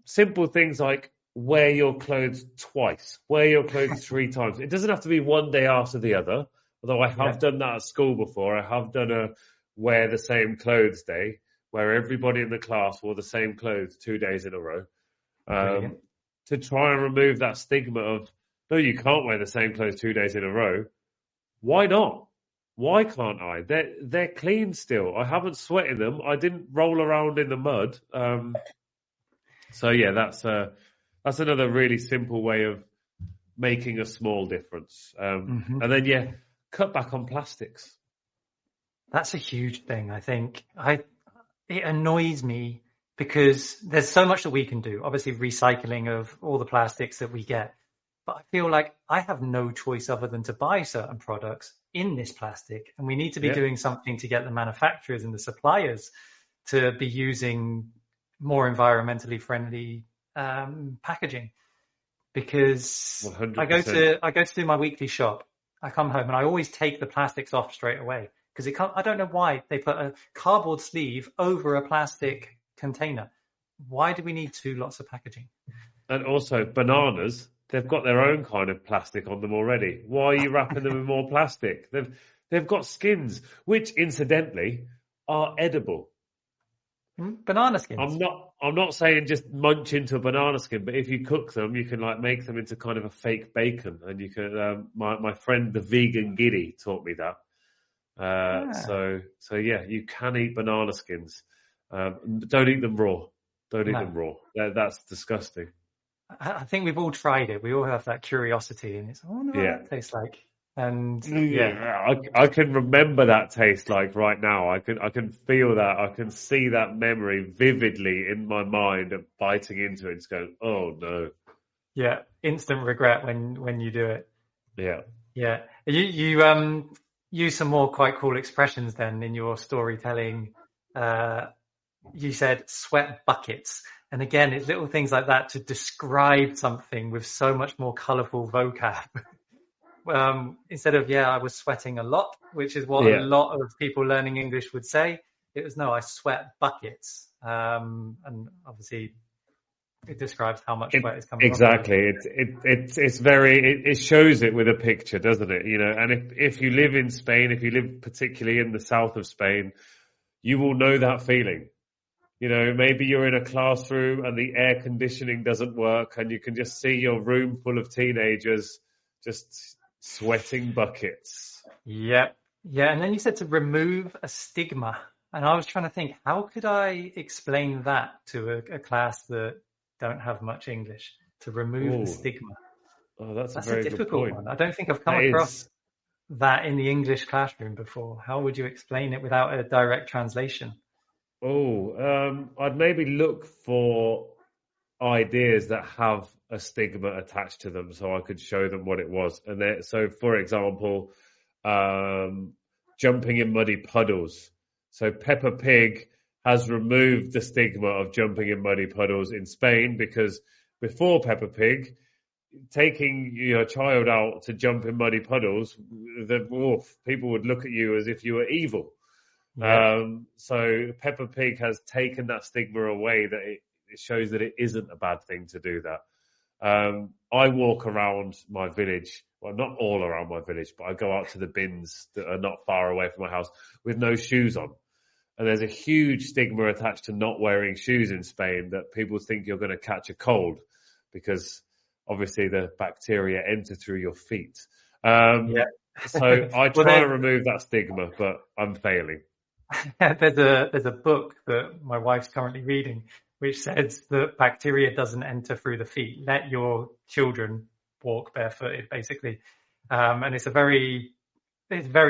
simple things like wear your clothes twice, wear your clothes 3 times. It doesn't have to be one day after the other, although I have done that at school before. I have done a wear the same clothes day, where everybody in the class wore the same clothes 2 days in a row, to try and remove that stigma of, no, you can't wear the same clothes 2 days in a row. Why not? Why can't I? They're clean still. I haven't sweated them. I didn't roll around in the mud. So yeah, that's another really simple way of making a small difference. And then cut back on plastics. That's a huge thing. I think it annoys me because there's so much that we can do. Obviously, recycling of all the plastics that we get. But I feel like I have no choice other than to buy certain products in this plastic. And we need to be doing something to get the manufacturers and the suppliers to be using more environmentally friendly packaging. Because 100%. I go to do my weekly shop. I come home and I always take the plastics off straight away. Because I don't know why they put a cardboard sleeve over a plastic container. Why do we need 2 lots of packaging? And also bananas. They've got their own kind of plastic on them already. Why are you wrapping them in more plastic? They've got skins, which incidentally are edible. Banana skins. I'm not saying just munch into a banana skin, but if you cook them, you can like make them into kind of a fake bacon. And you can. My friend the vegan Giddy taught me that. So yeah, you can eat banana skins. Don't eat them raw. Don't eat them raw. That's disgusting. I think we've all tried it. We all have that curiosity, and it's, I wonder what that tastes like. And I can remember that taste like right now. I can feel that. I can see that memory vividly in my mind of biting into it and just going, oh no. Yeah, instant regret when you do it. Yeah. Yeah. You use some more quite cool expressions then in your storytelling. You said sweat buckets. And again, it's little things like that to describe something with so much more colourful vocab. Instead of, I was sweating a lot, which is what a lot of people learning English would say. It was, no, I sweat buckets. And obviously it describes how much sweat is coming. Exactly. It shows it with a picture, doesn't it? You know, and if you live in Spain, if you live particularly in the south of Spain, you will know that feeling. You know, maybe you're in a classroom and the air conditioning doesn't work and you can just see your room full of teenagers just sweating buckets. Yep. Yeah. And then you said to remove a stigma. And I was trying to think, how could I explain that to a class that don't have much English, to remove the stigma? Oh, that's a very difficult good point. one. I don't think I've come across that in the English classroom before. How would you explain it without a direct translation? I'd maybe look for ideas that have a stigma attached to them so I could show them what it was. And so, for example, jumping in muddy puddles. So Peppa Pig has removed the stigma of jumping in muddy puddles in Spain, because before Peppa Pig, taking your child out to jump in muddy puddles, people would look at you as if you were evil. Yeah. So Peppa Pig has taken that stigma away, that it shows that it isn't a bad thing to do that. I walk around my village, well, not all around my village, but I go out to the bins that are not far away from my house with no shoes on. And there's a huge stigma attached to not wearing shoes in Spain, that people think you're going to catch a cold. because obviously the bacteria enter through your feet. Yeah. So I Well, try to remove that stigma, but I'm failing. there's a book that my wife's currently reading, which says that bacteria doesn't enter through the feet. Let your children walk barefooted, basically. And it's a very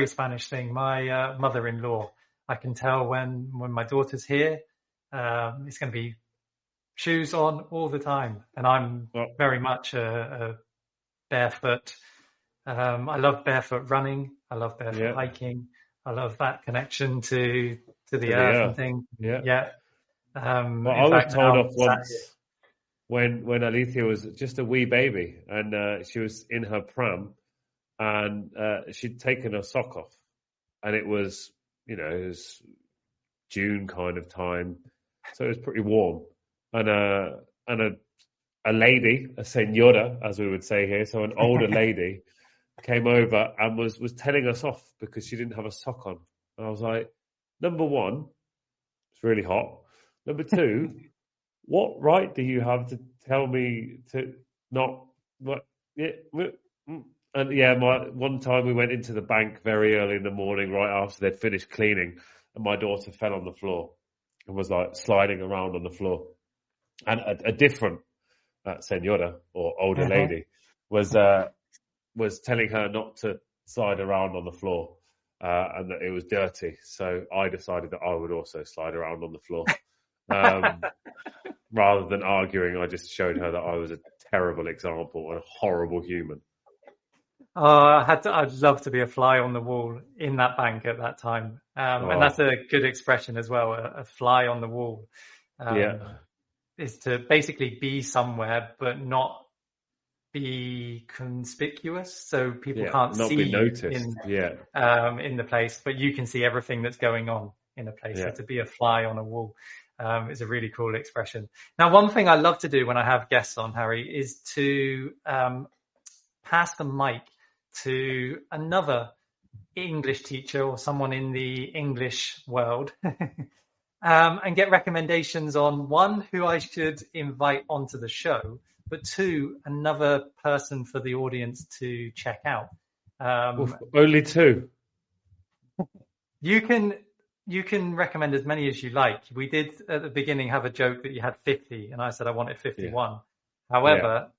Spanish thing. My mother-in-law, I can tell when my daughter's here, it's going to be shoes on all the time, and I'm very much a barefoot. I love barefoot running. I love barefoot hiking. I love that connection to the earth and things. Yeah. Well, I was told off once when Alicia was just a wee baby, and she was in her pram, and she'd taken her sock off, and it was June kind of time, so it was pretty warm, and a lady, a señora, as we would say here, so an older lady, came over and was telling us off because she didn't have a sock on. And I was like, number one, it's really hot. Number two, what right do you have to tell me to not what? And one time we went into the bank very early in the morning, right after they'd finished cleaning, and my daughter fell on the floor and was like sliding around on the floor. And a different señora or older lady was telling her not to slide around on the floor and that it was dirty. So I decided that I would also slide around on the floor. Rather than arguing, I just showed her that I was a terrible example and a horrible human. I'd love to be a fly on the wall in that bank at that time. And that's a good expression as well, a fly on the wall. Is to basically be somewhere but not be conspicuous, so people can't see be noticed. In the place, but you can see everything that's going on in a place. So to be a fly on a wall is a really cool expression. Now, one thing I love to do when I have guests on, Harry, is to pass the mic to another English teacher or someone in the English world and get recommendations on, one, who I should invite onto the show, but two, another person for the audience to check out. Only two. You can recommend as many as you like. We did at the beginning have a joke that you had 50, and I said I wanted 51. However,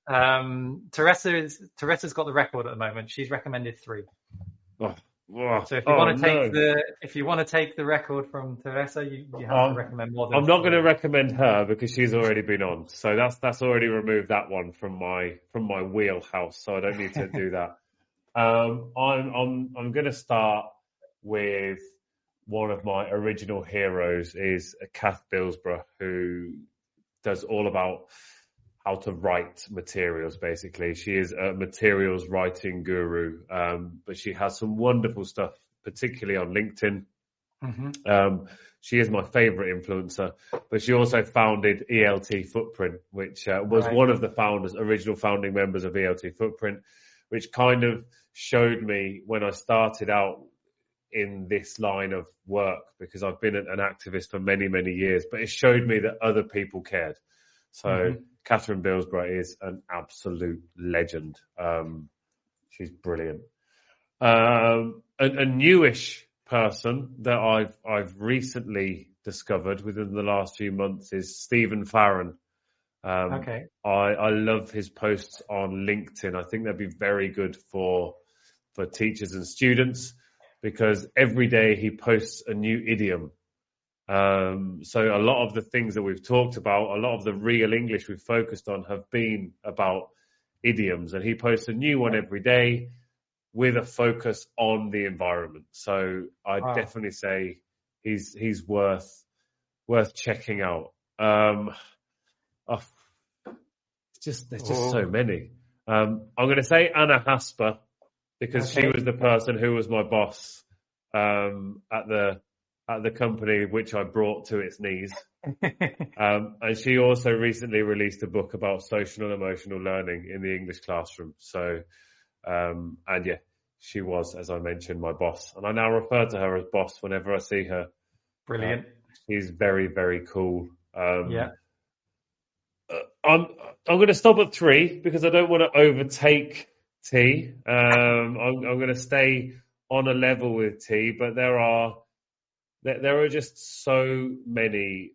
Teresa's got the record at the moment. She's recommended 3. So if you want to take the record from Teresa, you have to recommend more than. I'm not going to recommend her because she's already been on. So that's already removed that one from my wheelhouse. So I don't need to do that. I'm going to start with one of my original heroes is Kath Billsborough, who does all about how to write materials, basically. She is a materials writing guru, but she has some wonderful stuff, particularly on LinkedIn. She is my favorite influencer, but she also founded ELT Footprint, which was one of the original founding members of ELT Footprint, which kind of showed me when I started out in this line of work, because I've been an activist for many, many years, but it showed me that other people cared. So Catherine Billsborough is an absolute legend. She's brilliant. A newish person that I've recently discovered within the last few months is Stephen Farron. I love his posts on LinkedIn. I think they'd be very good for teachers and students, because every day he posts a new idiom. So a lot of the things that we've talked about, a lot of the real English we've focused on have been about idioms, and he posts a new one every day with a focus on the environment. So I'd definitely say he's worth checking out. There's just so many. I'm going to say Anna Hasper, because she was the person who was my boss at the company which I brought to its knees. And she also recently released a book about social and emotional learning in the English classroom. So, she was, as I mentioned, my boss. And I now refer to her as boss whenever I see her. Brilliant. She's very, very cool. I'm going to stop at 3 because I don't want to overtake tea. I'm going to stay on a level with tea, but there are just so many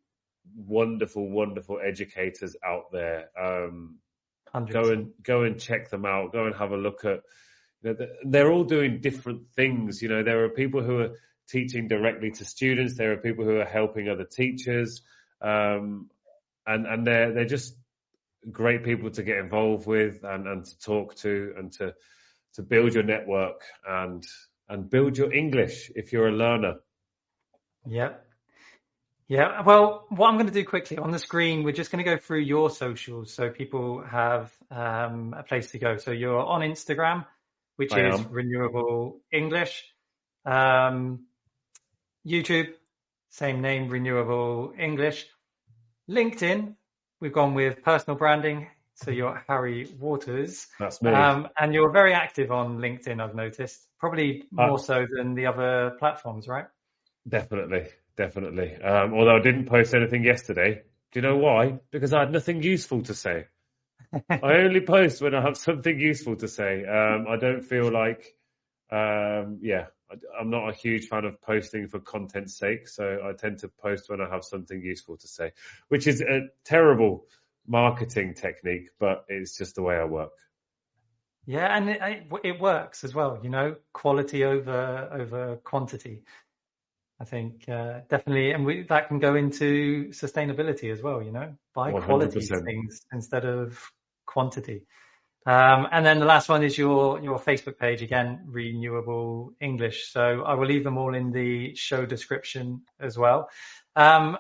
wonderful educators out there. Go and check them out. Go and have a look at. They're all doing different things. There are people who are teaching directly to students. There are people who are helping other teachers, and they're just great people to get involved with and to talk to and to build your network and build your English if you're a learner. Yeah. Well, what I'm going to do quickly on the screen, we're just going to go through your socials so people have a place to go. So you're on Instagram, which is Renewable English. YouTube, same name, Renewable English. LinkedIn, we've gone with personal branding. So you're Harry Waters. That's me. And you're very active on LinkedIn, I've noticed. Probably more so than the other platforms, right? Definitely. Although I didn't post anything yesterday. Do you know why? Because I had nothing useful to say. I only post when I have something useful to say. I don't feel like, I'm not a huge fan of posting for content's sake. So I tend to post when I have something useful to say, which is a terrible marketing technique, but it's just the way I work. Yeah, and it works as well, quality over quantity. I think definitely, and that can go into sustainability as well, buy 100%. Quality things instead of quantity. And then the last one is your Facebook page, again, Renewable English. So I will leave them all in the show description as well. And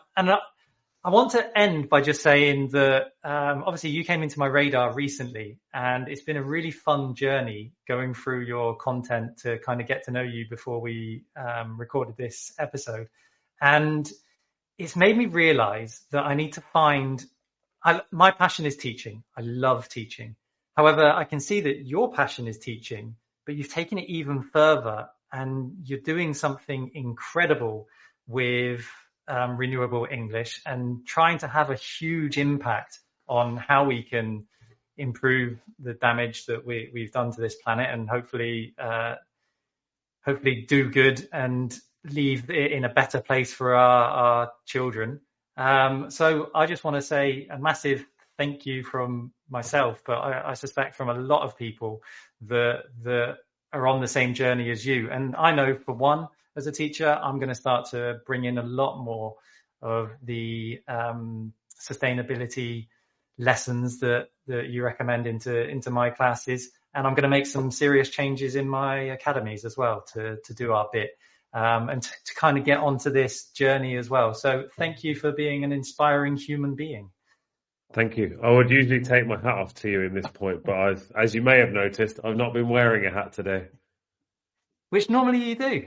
I want to end by just saying that obviously you came into my radar recently, and it's been a really fun journey going through your content to kind of get to know you before we recorded this episode. And it's made me realize that I need to find, my passion is teaching. I love teaching. However, I can see that your passion is teaching, but you've taken it even further and you're doing something incredible with Renewable English and trying to have a huge impact on how we can improve the damage that we've done to this planet and hopefully do good and leave it in a better place for our children. So I just want to say a massive thank you from myself, but I suspect from a lot of people that are on the same journey as you. And I know for one, as a teacher, I'm going to start to bring in a lot more of the sustainability lessons that you recommend into my classes. And I'm going to make some serious changes in my academies as well to do our bit and to kind of get onto this journey as well. So thank you for being an inspiring human being. Thank you. I would usually take my hat off to you in this point, but as you may have noticed, I've not been wearing a hat today. Which normally you do.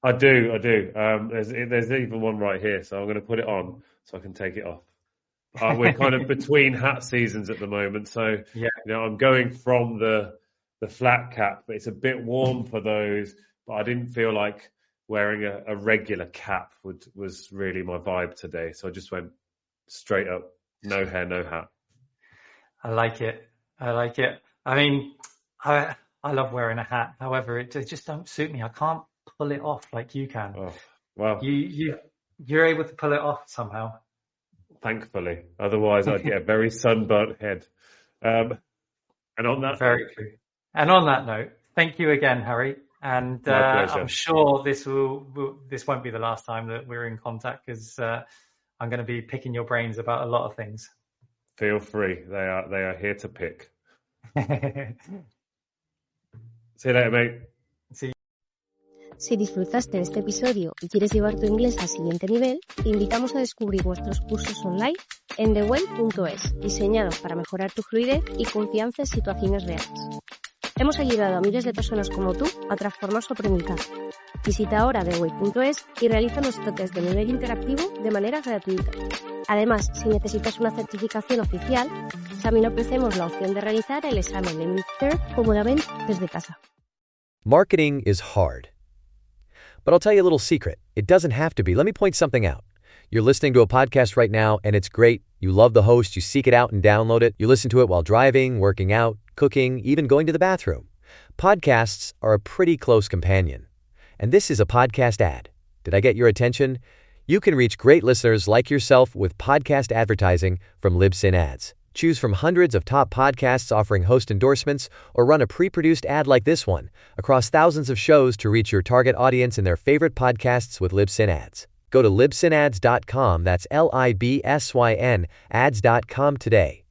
I do. There's even one right here, so I'm going to put it on so I can take it off. We're kind of between hat seasons at the moment, so yeah. I'm going from the flat cap, but it's a bit warm for those. But I didn't feel like wearing a regular cap was really my vibe today, so I just went straight up, no hair, no hat. I like it. I mean, I love wearing a hat. However, it just don't suit me. I can't pull it off like you can. Oh, wow. You're able to pull it off somehow. Thankfully. Otherwise, I'd get a very sunburnt head. And on that very true. And on that note, thank you again, Harry. And I'm sure this won't be the last time that we're in contact because I'm going to be picking your brains about a lot of things. Feel free. They are here to pick. See you later, mate. Si disfrutaste de este episodio y quieres llevar tu inglés al siguiente nivel, te invitamos a descubrir nuestros cursos online en theway.es, diseñados para mejorar tu fluidez y confianza en situaciones reales. Hemos ayudado a miles de personas como tú a transformar su aprendizaje. Visita ahora theway.es y realiza nuestro test de nivel interactivo de manera gratuita. Además, si necesitas una certificación oficial, también ofrecemos la opción de realizar el examen de midterm cómodamente desde casa. Marketing is hard. But I'll tell you a little secret. It doesn't have to be. Let me point something out. You're listening to a podcast right now, and it's great, You love the host, you seek it out and download it, you listen to it while driving, working out, cooking, even going to the bathroom. Podcasts are a pretty close companion. And this is a podcast ad. Did I get your attention? You can reach great listeners like yourself with podcast advertising from Libsyn Ads. Choose from hundreds of top podcasts offering host endorsements, or run a pre-produced ad like this one across thousands of shows to reach your target audience in their favorite podcasts with Libsyn Ads. Go to libsynads.com, that's Libsyn, ads.com today,